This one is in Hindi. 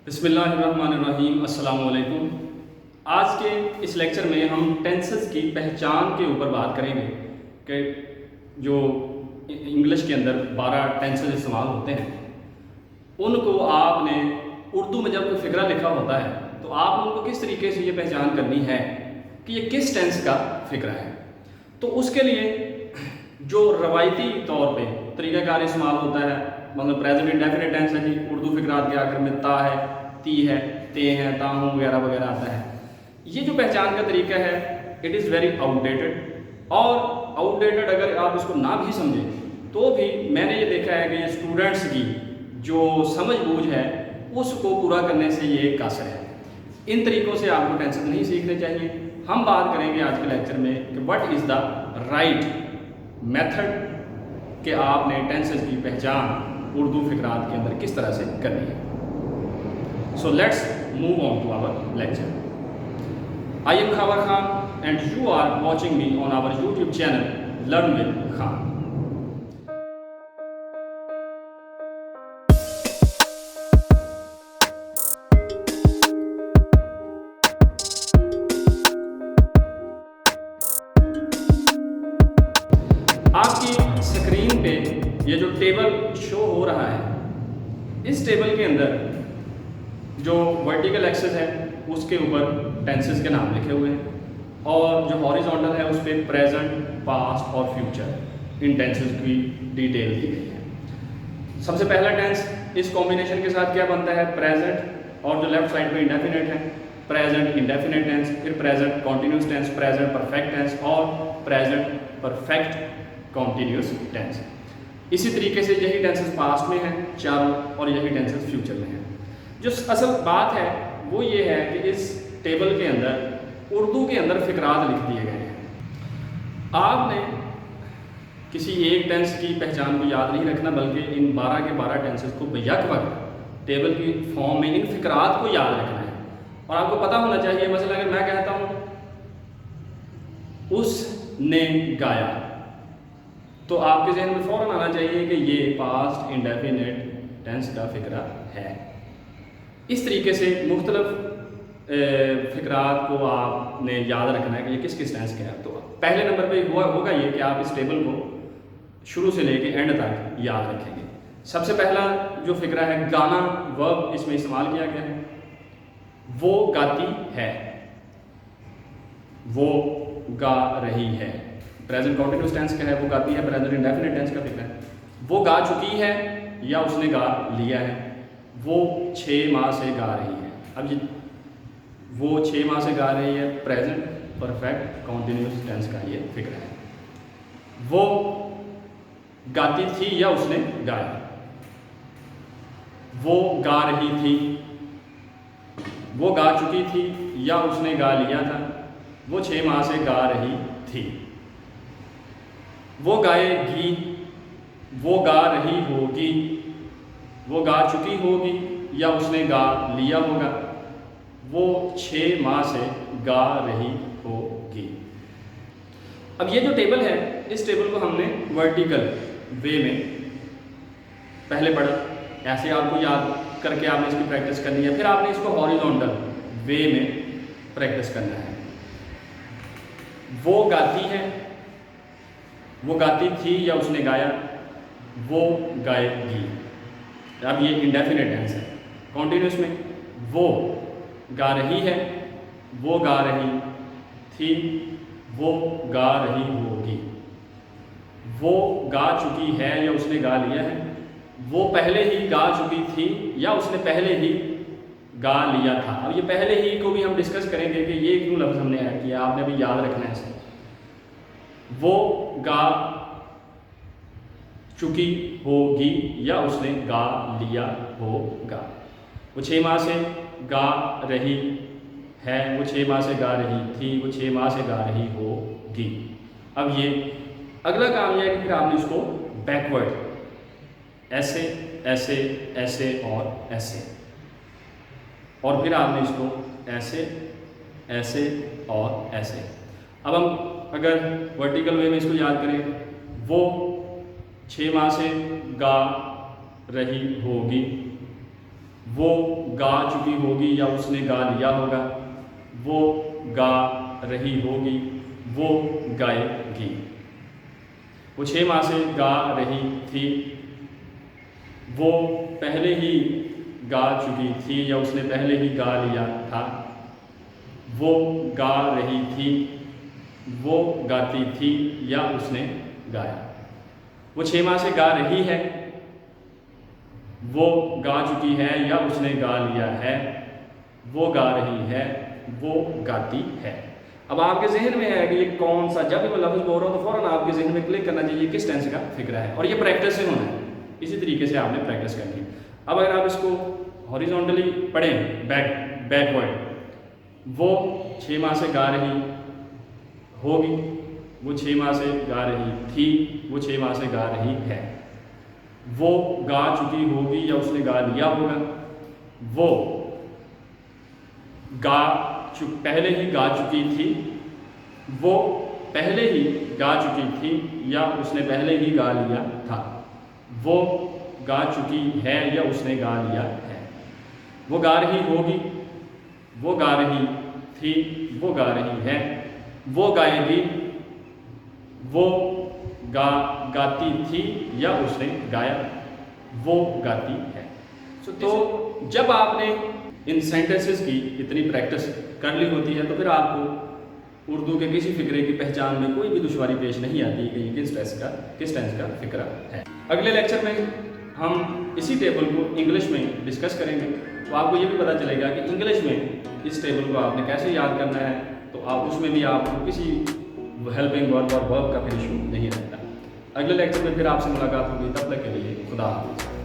बिस्मिल्लाहिर्रहमानिर्रहीम, अस्सलामु अलैकुम। आज के इस लेक्चर में हम टेंसेस की पहचान के ऊपर बात करेंगे कि जो इंग्लिश के अंदर 12 टेंसेस इस्तेमाल होते हैं, उनको आपने उर्दू में जब कोई फ़िक्रा लिखा होता है तो आप उनको किस तरीके से ये पहचान करनी है कि ये किस टेंस का फ़िक्रा है। तो उसके लिए जो रवायती तौर पे तरीक़ाकार इस्तेमाल होता है, मतलब प्रेजेंट इंडेफिनिट टेंस है जी, उर्दू फ़िक्रात के आखिर में ता है, ती है, ते हैं, ता हूँ वगैरह वगैरह आता है। ये जो पहचान का तरीका है इट इज़ वेरी आउटडेटेड, और आउटडेटेड अगर आप इसको ना भी समझें तो भी मैंने ये देखा है कि ये स्टूडेंट्स की जो समझ बूझ है उसको पूरा करने से ये कासर है। इन तरीक़ों से आपको टेंसेस नहीं सीखने चाहिए। हम बात करेंगे आज के लेक्चर में कि what is the right method कि आपने टेंसेस की पहचान उर्दू फ़िक्रात के अंदर किस तरह से करनी है। So let's move on to our lecture. I am Khabar Khan and you are watching me on our YouTube channel learn with Khan. आपकी स्क्रीन पे ये जो टेबल शो हो रहा है, इस टेबल के अंदर जो वर्टिकल एक्सेस है उसके ऊपर टेंसेस के नाम लिखे हुए हैं, और जो हॉरिजॉन्टल है उस पर प्रेजेंट, पास्ट और फ्यूचर इन टेंसेस की डिटेल दी गई है। सबसे पहला टेंस इस कॉम्बिनेशन के साथ क्या बनता है, प्रेजेंट, और जो लेफ्ट साइड पे इंडेफिनेट है प्रेजेंट इंडेफिनेट टेंस, फिर present continuous tense, present perfect tense और प्रेजेंट परफेक्ट कॉन्टिन्यूस टेंस। इसी तरीके से यही टेंसेस पास्ट में हैं चारों, और यही टेंसेस फ्यूचर में हैं। जो असल बात है वो ये है कि इस टेबल के अंदर उर्दू के अंदर फ़िक्रात लिख दिए गए हैं। आपने किसी एक टेंस की पहचान को याद नहीं रखना, बल्कि इन 12 के 12 टेंसेस को बेयक वक्त टेबल की फॉर्म में इन फ़िक्रात को याद रखना है। और आपको पता होना चाहिए, मसला अगर मैं कहता हूँ उसने गाया, तो आपके जहन में फ़ौरन आना चाहिए कि ये पास्ट इंडेफिनेट टेंस का फ़िक्रा है। इस तरीके से मुख्तलिफ फ़िक्रात को आपने याद रखना है कि ये किस किस टेंस के हैं। तो पहले नंबर पे होगा ये कि आप इस टेबल को शुरू से लेके एंड तक याद रखेंगे। सबसे पहला जो फ़िक्रा है, गाना वर्ब इसमें इस्तेमाल किया गया है। वो गाती है, वो गा रही है, प्रेजेंट कॉन्टिन्यूस टेंस का है, वो गाती है प्रेजेंट इंडेफिनिट टेंस का फ़िक्रा है। वो गा चुकी है या उसने गा लिया है, वो 6 माह से गा रही है। अब ये वो 6 माह से गा रही है, प्रेजेंट परफेक्ट कॉन्टिन्यूस टेंस का ये फ़िक्रा है। वो गाती थी या उसने गाया, वो गा रही थी, वो गा चुकी थी या उसने गा लिया था, वो 6 माह से गा रही थी। वो गाएगी, वो गा रही होगी, वो गा चुकी होगी या उसने गा लिया होगा, वो 6 माह से गा रही होगी। अब ये जो टेबल है, इस टेबल को हमने वर्टिकल वे में पहले पढ़ा, ऐसे आपको याद करके आपने इसकी प्रैक्टिस करनी है। फिर आपने इसको हॉरिजॉन्टल वे में प्रैक्टिस करना है। वो गाती है, वो गाती थी या उसने गाया, वो गाएगी। अब ये इंडेफिनिट टेंस है। कॉन्टिन्यूस में वो गा रही है, वो गा रही थी, वो गा रही होगी, वो गा चुकी है या उसने गा लिया है, वो पहले ही गा चुकी थी या उसने पहले ही गा लिया था। अब ये पहले ही को भी हम डिस्कस करेंगे कि ये क्यों लफ्ज़ हमने ऐड किया, आपने भी याद रखना है इसे। वो गा चुकी होगी या उसने गा लिया होगा, वो 6 माह से गा रही है, वो 6 माह से गा रही थी, वो 6 माह से गा रही होगी। अब ये अगला काम यह है कि फिर आपने इसको बैकवर्ड ऐसे ऐसे ऐसे और ऐसे, और फिर आपने इसको ऐसे ऐसे और ऐसे। अब हम अगर वर्टिकल वे में इसको याद करें, वो 6 माह से गा रही होगी, वो गा चुकी होगी या उसने गा लिया होगा, वो गा रही होगी, वो गाएगी। वो 6 माह से गा रही थी, वो पहले ही गा चुकी थी या उसने पहले ही गा लिया था। वो गा रही थी, वो गाती थी या उसने गाया। वो 6 माह से गा रही है, वो गा चुकी है या उसने गा लिया है, वो गा रही है, वो गाती है। अब आपके जहन में है कि ये कौन सा, जब भी मैं लफ्ज़ बोल रहा हूँ तो फ़ौरन आपके जहन में क्लिक करना चाहिए किस टेंस का फिक्र है, और ये प्रैक्टिस से होना है। इसी तरीके से आपने प्रैक्टिस करनी है। अब अगर आप इसको हॉरिजॉन्टली पढ़ें बैकवर्ड, वो 6 माह से गा रही होगी, वो 6 माह से गा रही थी, वो 6 माह से गा रही है। वो गा चुकी होगी या उसने गा लिया होगा, वो पहले ही गा चुकी थी, वो पहले ही गा चुकी थी या उसने पहले ही गा लिया था। वो गा चुकी है या उसने गा लिया है। वो गा रही होगी, वो गा रही थी, वो गा रही है। वो गाएगी, वो गाती थी या उसने गाया, वो गाती है। तो जब आपने इन सेंटेंसेस की इतनी प्रैक्टिस कर ली होती है तो फिर आपको उर्दू के किसी फिक्रे की पहचान में कोई भी दुश्वारी पेश नहीं आती कि किस टेंस का फिक्रा है। अगले लेक्चर में हम इसी टेबल को इंग्लिश में डिस्कस करेंगे, तो आपको ये भी पता चलेगा कि इंग्लिश में इस टेबल को आपने कैसे याद करना है। तो आप उसमें भी आपको किसी हेल्पिंग वर्ब और वर्ब का फिर इशू नहीं रहता। अगले लेक्चर में फिर आपसे मुलाकात होगी, तब तक के लिए खुदा हाफिज़।